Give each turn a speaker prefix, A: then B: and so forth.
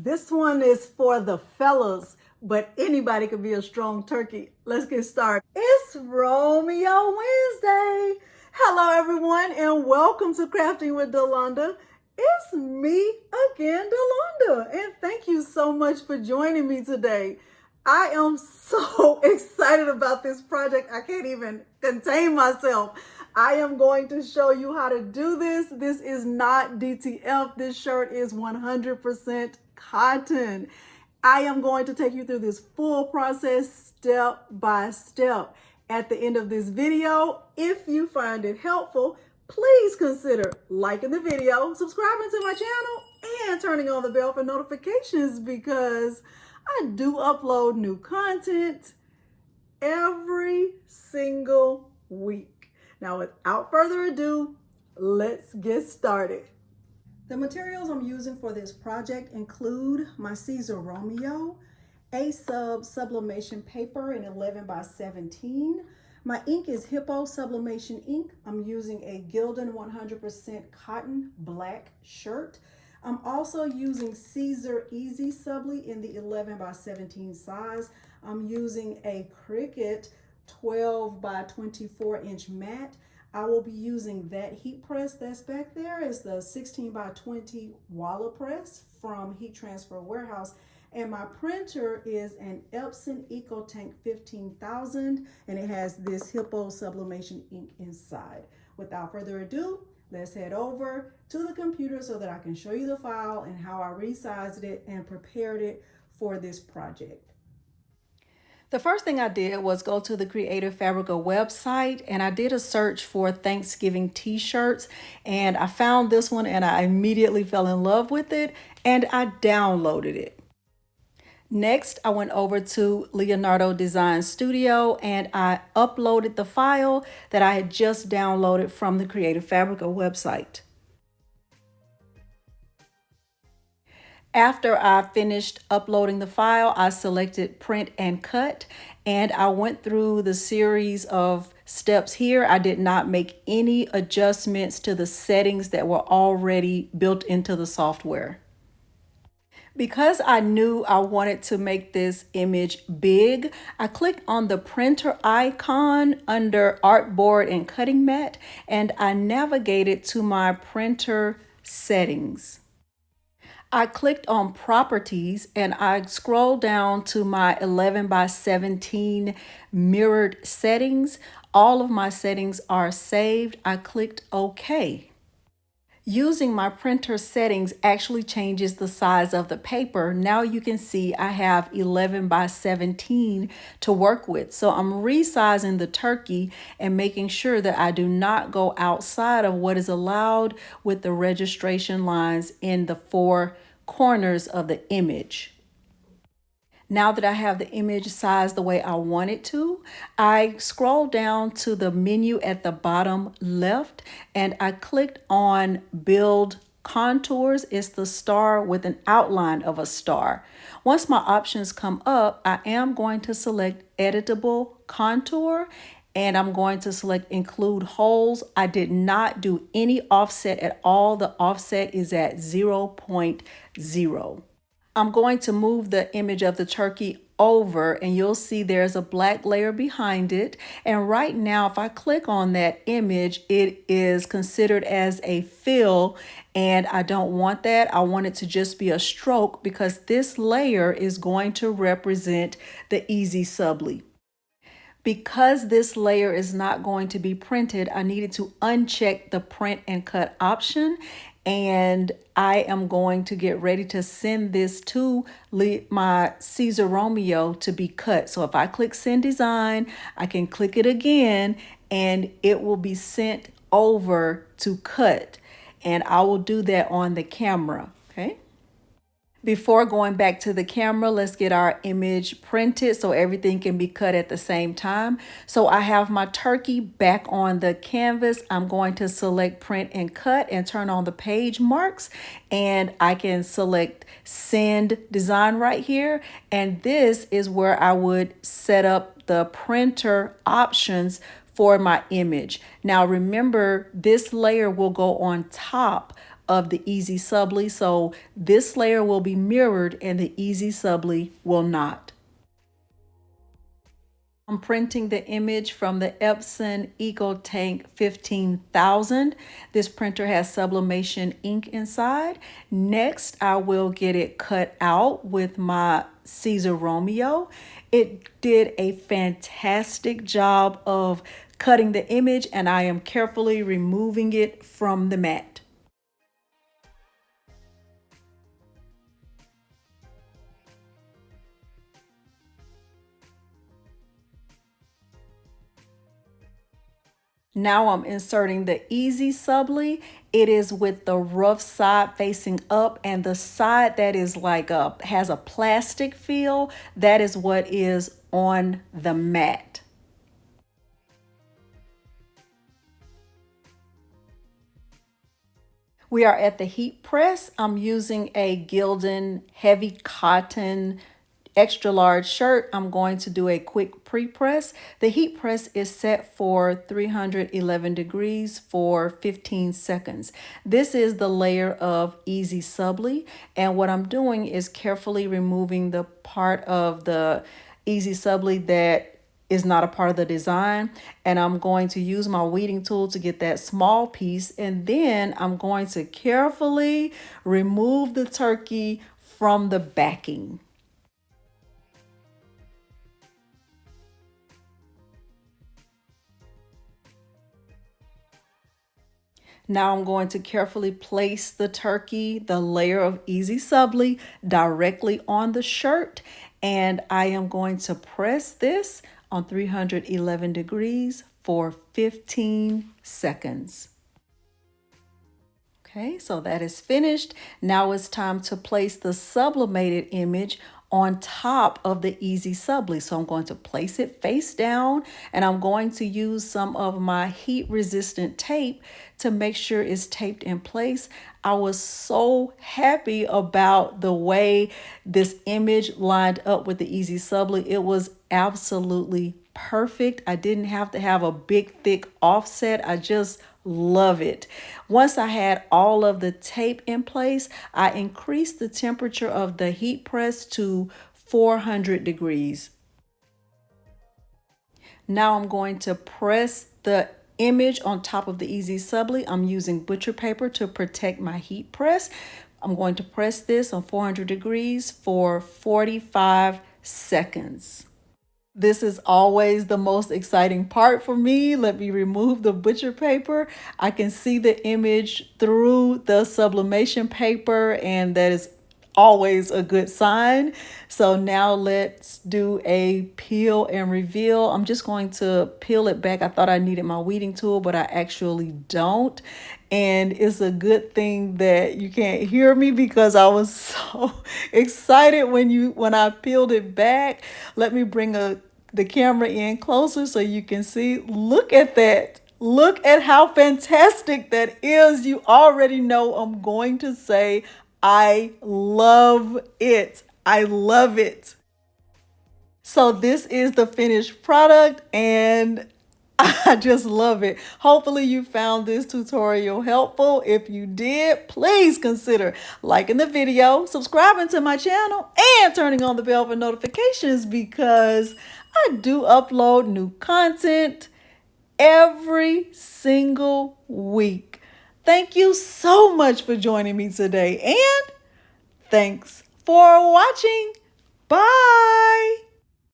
A: This one is for the fellas, but anybody could be a strong turkey. Let's get started. It's Romeo Wednesday. Hello, everyone, and welcome to Crafting with Delonda. It's me again, Delonda, and thank you so much for joining me today. I am so excited about this project. I can't even contain myself. I am going to show you how to do this. This is not DTF. This shirt is 100% cotton. I am going to take you through this full process step by step. At the end of this video, if you find it helpful, please consider liking the video, subscribing to my channel, and turning on the bell for notifications because I do upload new content every single week. Now, without further ado, let's get started. The materials I'm using for this project include my Siser Romeo, Sublimation paper in 11 by 17. My ink is Hippo Sublimation ink. I'm using a Gildan 100% cotton black shirt. I'm also using Siser Easysubli in the 11 by 17 size. I'm using a Cricut 12 by 24 inch mat. I will be using that heat press that's back there is the 16 by 20 Walla press from Heat Transfer Warehouse. And my printer is an Epson EcoTank 15,000 and it has this Hippo Sublimation ink inside. Without further ado, let's head over to the computer so that I can show you the file and how I resized it and prepared it for this project. The first thing I did was go to the Creative Fabrica website and I did a search for Thanksgiving t-shirts and I found this one and I immediately fell in love with it and I downloaded it. Next, I went over to Leonardo Design Studio and I uploaded the file that I had just downloaded from the Creative Fabrica website. After I finished uploading the file, I selected print and cut, and I went through the series of steps here. I did not make any adjustments to the settings that were already built into the software. Because I knew I wanted to make this image big, I clicked on the printer icon under artboard and cutting mat, and I navigated to my printer settings. I clicked on properties and I scrolled down to my 11 by 17 mirrored settings. All of my settings are saved. I clicked OK. Using my printer settings actually changes the size of the paper. Now you can see I have 11 by 17 to work with. So I'm resizing the turkey and making sure that I do not go outside of what is allowed with the registration lines in the four corners of the image. Now that I have the image sized the way I want it to, I scroll down to the menu at the bottom left and I clicked on Build Contours. It's the star with an outline of a star. Once my options come up, I am going to select Editable Contour and I'm going to select Include Holes. I did not do any offset at all. The offset is at 0.0. I'm going to move the image of the turkey over and you'll see there's a black layer behind it. And right now, if I click on that image, it is considered as a fill and I don't want that. I want it to just be a stroke because this layer is going to represent the Easysubli. Because this layer is not going to be printed, I needed to uncheck the print and cut option. And I am going to get ready to send this to my Siser Romeo to be cut. So if I click Send Design, I can click it again and it will be sent over to cut. And I will do that on the camera, okay? Before going back to the camera, let's get our image printed so everything can be cut at the same time. So I have my turkey back on the canvas. I'm going to select print and cut and turn on the page marks and I can select send design right here. And this is where I would set up the printer options for my image. Now remember, this layer will go on top of the Easysubli. So this layer will be mirrored and the Easysubli will not. I'm printing the image from the Epson EcoTank 15,000. This printer has sublimation ink inside. Next, I will get it cut out with my Siser Romeo. It did a fantastic job of cutting the image, and I am carefully removing it from the mat. Now I'm inserting the Easysubli. It is with the rough side facing up, and the side that is like has a plastic feel, that is what is on the mat. We are at the heat press. I'm using a Gildan heavy cotton extra large shirt. I'm going to do a quick pre-press. The heat press is set for 311 degrees for 15 seconds. This is the layer of Easysubli, and what I'm doing is carefully removing the part of the Easysubli that is not a part of the design, and I'm going to use my weeding tool to get that small piece, and then I'm going to carefully remove the turkey from the backing. Now I'm going to carefully place the turkey, the layer of Easysubli, directly on the shirt, and I am going to press this on 311 degrees for 15 seconds. Okay, so that is finished. Now it's time to place the sublimated image on top of the Easysubli. So I'm going to place it face down, and I'm going to use some of my heat resistant tape to make sure it's taped in place. I was so happy about the way this image lined up with the Easysubli. It was absolutely perfect. I didn't have to have a big thick offset. I just love it. Once I had all of the tape in place, I increased the temperature of the heat press to 400 degrees. Now I'm going to press the image on top of the Easysubli. I'm using butcher paper to protect my heat press. I'm going to press this on 400 degrees for 45 seconds. This is always the most exciting part for me. Let me remove the butcher paper. I can see the image through the sublimation paper, and that is always a good sign. So now let's do a peel and reveal. I'm just going to peel it back. I thought I needed my weeding tool, but I actually don't. And it's a good thing that you can't hear me because I was so excited when I peeled it back. Let me bring the camera in closer so you can see. Look at that. Look at how fantastic that is. You already know I'm going to say I love it. I love it. So this is the finished product, and I just love it. Hopefully you found this tutorial helpful. If you did, please consider liking the video, subscribing to my channel, and turning on the bell for notifications because I do upload new content every single week. Thank you so much for joining me today, and thanks for watching. Bye.